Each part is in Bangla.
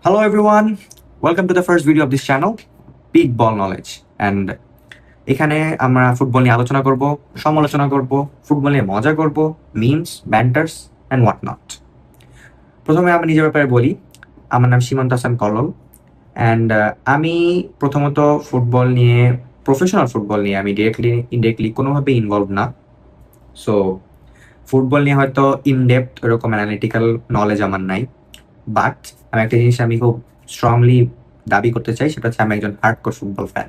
Hello everyone, welcome to the first video of this channel, Big Ball Knowledge. And এখানে আমরা ফুটবল নিয়ে আলোচনা করব, সমালোচনা করব, ফুটবল নিয়ে মজা করব, মিমস, ব্যান্টার্স অ্যান্ড হোয়াট নট। প্রথমে আমি নিজের ব্যাপারে বলি, আমার নাম সীমান্ত হাসান কল্লোল অ্যান্ড আমি প্রথমত ফুটবল নিয়ে, প্রফেশনাল ফুটবল নিয়ে আমি ডিরেক্টলি ইনডিরেক্টলি কোনোভাবে ইনভলভ না। সো ফুটবল নিয়ে হয়তো ইনডেপথ এরকম অ্যানালিটিক্যাল নলেজ আমার নাই, বাট আমি একটা জিনিস আমি খুব স্ট্রংলি দাবি করতে চাই, সেটা হচ্ছে আমি একজন হার্ডকোর ফুটবল ফ্যান।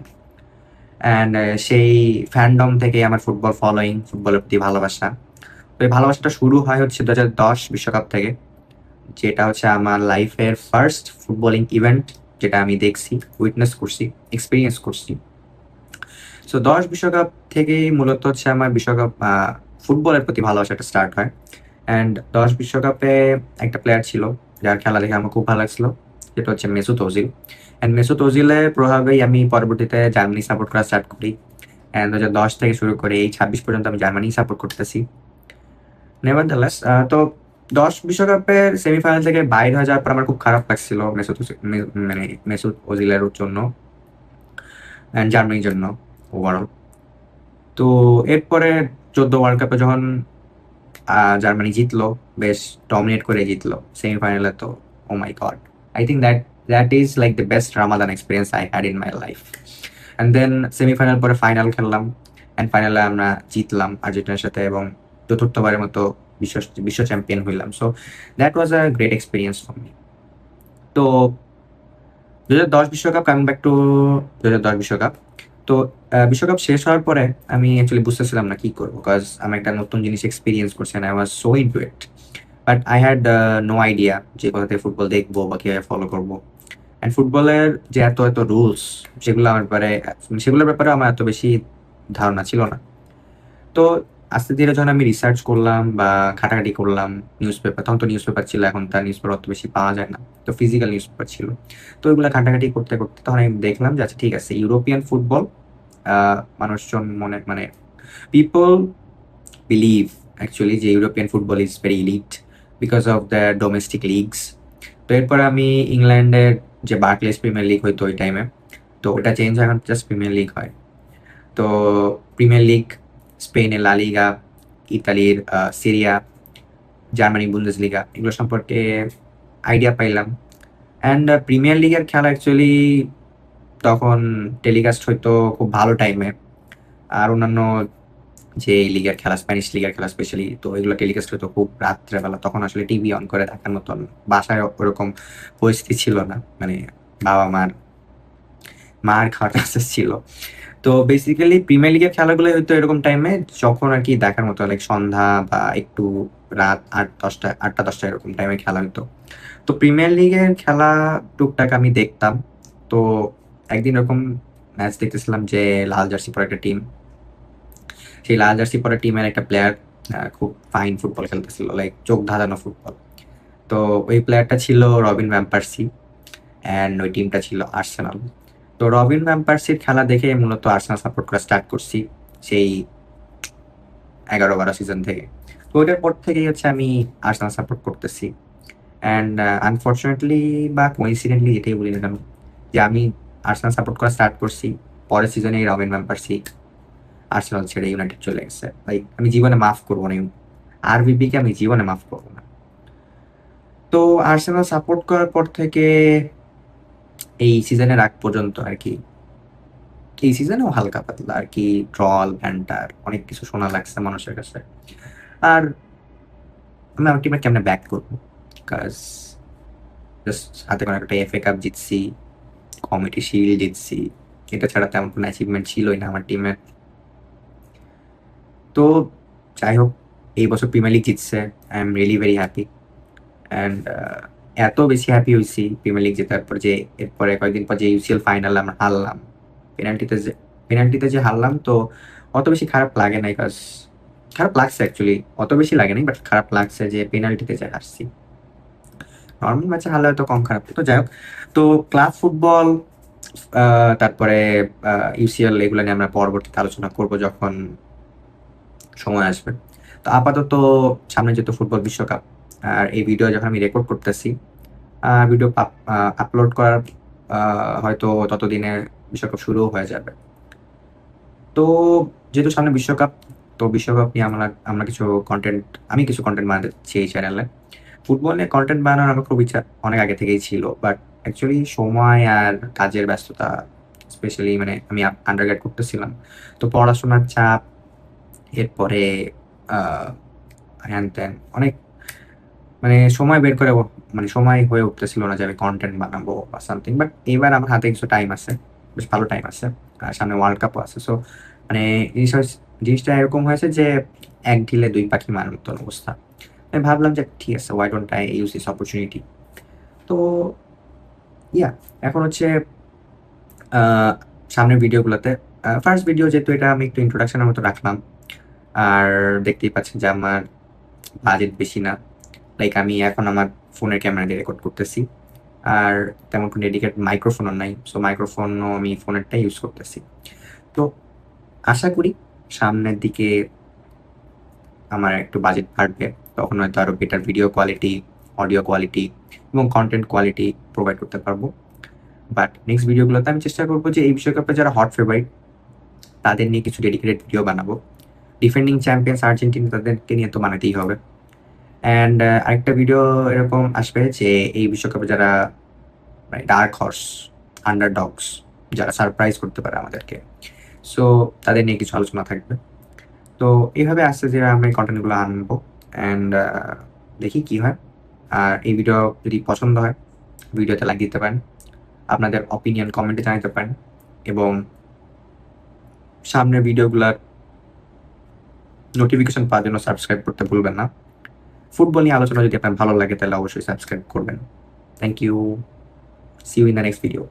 অ্যান্ড সেই ফ্যান্ডম থেকে আমার ফুটবল ফলোয়িং, ফুটবলের প্রতি ভালোবাসা, তো এই ভালোবাসাটা শুরু হয় হচ্ছে 2010 বিশ্বকাপ থেকে, যেটা হচ্ছে আমার লাইফের ফার্স্ট ফুটবলিং ইভেন্ট, যেটা আমি দেখছি, উইটনেস করছি, এক্সপিরিয়েন্স করছি। সো 10 বিশ্বকাপ থেকেই মূলত হচ্ছে আমার বিশ্বকাপ ফুটবলের প্রতি ভালোবাসাটা স্টার্ট হয়। অ্যান্ড 10 বিশ্বকাপে একটা প্লেয়ার ছিল যার খেলা দেখে আমার খুব ভালো লাগছিল, যেটা হচ্ছে মেসুত ওজিল। অ্যান্ড মেসুত ওজিলের প্রভাবেই আমি পরবর্তীতে জার্মানি সাপোর্ট করা স্টার্ট করি। অ্যান্ড 2010 থেকে শুরু করে এই 26 পর্যন্ত আমি জার্মানি সাপোর্ট করতেছি। নেভারদালেস, তো 10 বিশ্বকাপের সেমিফাইনাল থেকে বাইরে হয়ে যাওয়ার পর আমার খুব খারাপ লাগছিল মানে মেসুত ওজিলের জন্য অ্যান্ড জার্মানির জন্য ওভারঅল। তো এরপরে 14 ওয়ার্ল্ড কাপে যখন জার্মানি জিতলো, বেশ ডমিনেট করে জিতলো সেমিফাইনালে, তো oh my god, I think that is like the best Ramadan experience I had in my life. And then semifinal পরে ফাইনাল খেললাম, অ্যান্ড ফাইনালে আমরা জিতলাম আর্জেন্টিনার সাথে এবং চতুর্থবারের মতো বিশ্ব বিশ্ব চ্যাম্পিয়ন হইলাম। So that was a great experience for me. তো 2010 বিশ্বকাপ, কামিং ব্যাক টু 2010 বিশ্বকাপ, তো বিশ্বকাপ শেষ হওয়ার পরে আমি অ্যাকচুয়ালি বুঝতেছিলাম না কি করবো, বিকজ আমি একটা নতুন জিনিস এক্সপিরিয়েন্স করছি I was so into it, but I had no idea যে কোথা থেকে ফুটবল দেখবো বা কিভাবে ফলো করবো। অ্যান্ড ফুটবলের যে এত এত রুলস, সেগুলোর ব্যাপারে আমার এত বেশি ধারণা ছিল না। তো আস্তে ধীরে যখন আমি রিসার্চ করলাম বা ঘাটাঘাটি করলাম, নিউজ পেপার, তখন তো নিউজ পেপার ছিল, এখন তার নিউজ পেপার অত বেশি পাওয়া যায় না, তো ফিজিক্যাল নিউজ পেপার ছিল। তো ওইগুলো ঘাটাঘাটি করতে করতে তখন আমি দেখলাম যে আচ্ছা ঠিক আছে, ইউরোপিয়ান ফুটবল, মানুষজন মানে পিপল বিলিভ অ্যাকচুয়ালি যে European football is very elite because of the domestic leagues. তো এরপর আমি ইংল্যান্ডের যে বার্কলেস প্রিমিয়ার লিগ হইতো ওই টাইমে, তো ওটা চেঞ্জ হয়, এখন জাস্ট প্রিমিয়ার লিগ হয়। তো প্রিমিয়ার লিগ, স্পেনের লা লিগা, ইতালির সিরিয়া, জার্মানি বুন্দেসলিগা, এগুলো সম্পর্কে আইডিয়া পাইলাম। অ্যান্ড প্রিমিয়ার লিগের খেলা অ্যাকচুয়ালি তখন টেলিকাস্ট হইতো খুব ভালো টাইমে, আর অন্যান্য যে লিগের খেলা, স্প্যানিশ লিগের খেলা স্পেশালি, তো এগুলো টেলিকাস্ট হতো খুব রাত্রেবেলা, তখন আসলে টিভি অন করে দেখার মতন বাসায় ওরকম পরিস্থিতি ছিল না, মানে বাবা মার খাওয়ার চান্সেস ছিল। তো বেসিক্যালি প্রিমিয়ার লিগের খেলাগুলো হয়তো এরকম টাইমে যখন আর কি দেখার মতো, লাইক সন্ধ্যা বা একটু রাত 8-10টা এরকম টাইমে খেলা হতো। তো প্রিমিয়ার লিগের খেলা টুকটাক আমি দেখতাম। তো একদিন এরকম ম্যাচ দেখতেছিলাম যে লাল জার্সি পরা একটা টিম, সেই লাল জার্সি পরা টিমের একটা প্লেয়ার খুব ফাইন ফুটবল খেলতেছিল, লাইক চোখ ধাঁধানো ফুটবল। তো ওই প্লেয়ারটা ছিল রবিন ভ্যান পার্সি, অ্যান্ড ওই টিমটা ছিল আর্সেনাল। তো রবিন ভ্যান পার্সির খেলা দেখে মূলত আর্সেনাল সাপোর্ট করা স্টার্ট করছি সেই 11-12 সিজন থেকে। তো ওইটার পর থেকেই হচ্ছে আমি আর্সেনাল সাপোর্ট করতেছি। অ্যান্ড আনফর্চুনেটলি বা কোইন্সিডেন্টলি, যেটাই বলি না কেন, যে আমি আর্সেনাল সাপোর্ট করা স্টার্ট করছি, পরের সিজনেই রবিন ভ্যান পার্সি আর্সেনাল ছেড়ে ইউনাইটেড চলে গেছে। লাইক আমি জীবনে মাফ করবো না, আরবিবিকে আমি জীবনে মাফ করবো না। তো আর্সেনাল সাপোর্ট করার পর থেকে এই সিজনের আগ পর্যন্ত আর কি, এই সিজনেও হালকা পাতলা আর কি ট্রল ব্যান্টার অনেক কিছু শোনা লাগছে মানুষের কাছে। আর আমি আমার টিমে কেমনে ব্যাক করবো, বিকজ জাস্ট হাতে কোনো একটা এফএ কাপ জিতছি, কমিটি শিল্ড জিতছি, এটা ছাড়া তেমন কোনো অ্যাচিভমেন্ট ছিলই না আমার টিমের। তো যাই হোক, এই বছর প্রিমিয়ার লিগ জিতছে, I am really very happy. And এত বেশি হ্যাপি হয়েছি প্রিমিয়ার লিগ জেতার পর, যে এরপরে কয়েকদিন পর যে ইউসিএল ফাইনালে আমরা হারলাম, পেনাল্টিতে যে হারলাম, তো অত বেশি খারাপ লাগে না, বিকজ খারাপ লাগছে অ্যাকচুয়ালি, অত বেশি লাগে নাই, বাট খারাপ লাগছে যে পেনাল্টিতে যে হারছি। নর্মাল ম্যাচে হারলে হয়তো কম খারাপ, তো যাই হোক। তো ক্লাব ফুটবল, তারপরে ইউসিএল, এগুলো নিয়ে আমরা পরবর্তীতে আলোচনা করব যখন সময় আসবে। তো আপাতত সামনে যেহেতু ফুটবল বিশ্বকাপ, আর এই ভিডিও যখন আমি রেকর্ড করতেছি ভিডিও আপলোড করার হয়তো ততদিনে বিশ্বকাপ শুরুও হয়ে যাবে। তো যেহেতু সামনে বিশ্বকাপ, তো বিশ্বকাপ নিয়ে আমরা আমি কিছু কন্টেন্ট বানাতে চাচ্ছি এই চ্যানেলে। ফুটবল নিয়ে কন্টেন্ট বানানোর আমার খুব ইচ্ছা অনেক আগে থেকেই ছিল। বাট অ্যাকচুয়ালি সময় আর কাজের ব্যস্ততা, স্পেশালি মানে আমি আন্ডারগ্রেড করতেছিলাম। তো পড়াশোনার চাপ, এরপরে আ হ্যান-ত্যান অনেক মানে সময় বের করে মানে সময় হয়ে উঠতেছিল না যে আমি কনটেন্ট বানাবো বা সামথিং। বাট এবার আমার হাতে কিছু টাইম আছে। বেশ ভালো টাইম আছে। সামনে ওয়ার্ল্ড কাপও আছে। সো মানে জিনিসটা এরকম হয়েছে যে এক ঢিলে ২ পাখি মারার মতন অবস্থা। আমি ভাবলাম যে ঠিক আছে, why don't I use this opportunity? তো এখন হচ্ছে আ সামনের ভিডিওগুলোতে ফার্স্ট ভিডিও যেহেতু এটা আমি একটু ইন্ট্রোডাকশন এর মতো রাখলাম। আর দেখতেই পাচ্ছেন যে আমার বাজেট বেশি না। লাইক আমি এখন আমার ফোনের ক্যামেরা দিয়ে রেকর্ড করতেছি। আর তেমন কোনো ডেডিকেটেড মাইক্রোফোনও নাই। সো মাইক্রোফোনও আমি ফোনেরটাই ইউজ করতেছি। তো আশা করি সামনের দিকে আমার একটু বাজেট বাড়বে। তখন হয়তো আরো better video quality, audio quality এবং কনটেন্ট কোয়ালিটি প্রোভাইড করতে পারবো। বাট নেক্সট ভিডিওগুলোতে আমি চেষ্টা করব যে এই বিশ্বকাপে যারা হট ফেভারিট তাদের নিয়ে কিছু ডেডিকেটেড ভিডিও বানাবো। ডিফেন্ডিং চ্যাম্পিয়নস আর্জেন্টিনা, তাদেরকে নিয়ে তো বানাতেই হবে। অ্যান্ড আরেকটা ভিডিও এরকম আসবে যে এই বিশ্বকাপে যারা ডার্ক হর্স, আন্ডারডগস, যারা সারপ্রাইজ করতে পারে আমাদেরকে। সো তাদের নিয়ে কিছু আলোচনা থাকবে। তো এভাবে আস্তে ধীরে আমরা এই কনটেন্টগুলো আনবো। অ্যান্ড দেখি কি হয়। আর এই ভিডিও যদি পছন্দ হয়, ভিডিওতে লাইক দিতে পারেন। আপনাদের অপিনিয়ন কমেন্টে জানাতে পারেন। এবং সামনের ভিডিওগুলার নোটিফিকেশন পাওয়ার জন্য সাবস্ক্রাইব করতে ভুলবেন না। ফুটবল নিয়ে আলোচনা যদি আপনার ভালো লাগে তাহলে অবশ্যই সাবস্ক্রাইব করবেন। Thank you. See you in the next video.